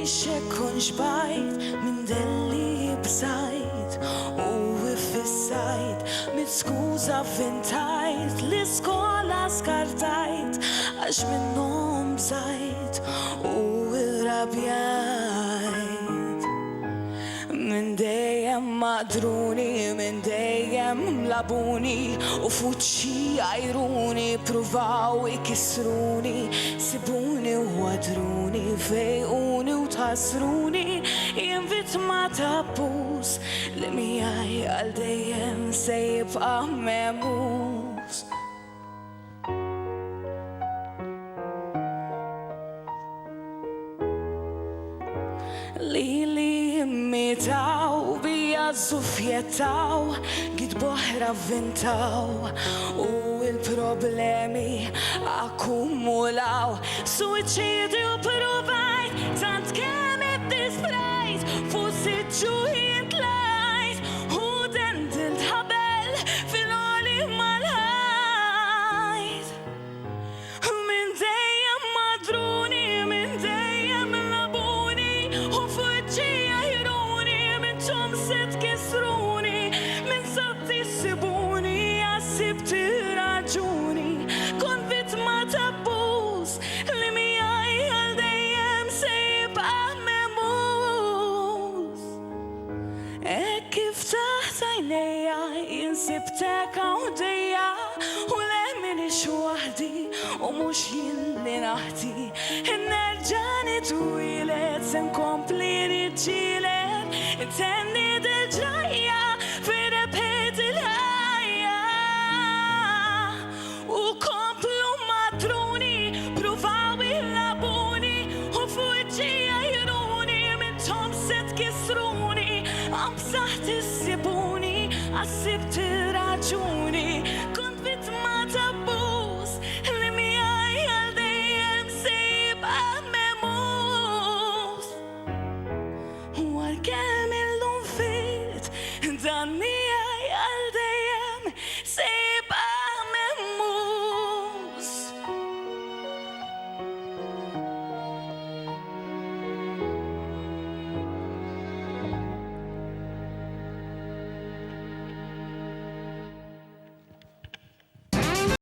xekkun xbajt minn delli bżajt u fissajt mit skuża vintajt l-iskola skartajt għax minnhom bżajt u irrabjajt minn dejjem madruni minn dejjem mlabuni u fuċi għajruni pruvaw ikisruni sibuni u għadruni fejquni u tasruni jien vittma ta' abbuż li miegħi għal dejjem se jibqa' memus. Li mitaw bija żufjetaw gid boħra vintaw u il-problemi akkumulaw suċidi u provajt tant kemm iddisprajt fuq siġġu jintlajt u dendilt ħabel fil-għoli mal-ħajt minn dejjem madruni minn dejjem labuni u fuċija jiruni minn ċom set kisruni minn satti sibuni għassibti raġuni kon vittma ta' abbuż li miegħi għal dejjem se jibqa' memus. Kif taħt għajnejja jinsibtek għawdejja u lemminix waħdi u mux jien li naħdi nerġani twilet se nkompli niġġieled intenni dil-ġrajja fi repet il-ħajja u komplu madruni pruvaw il-labuni u fuċija jiruni minn tom set kisruni għam saħt issibuni għassibt raġuni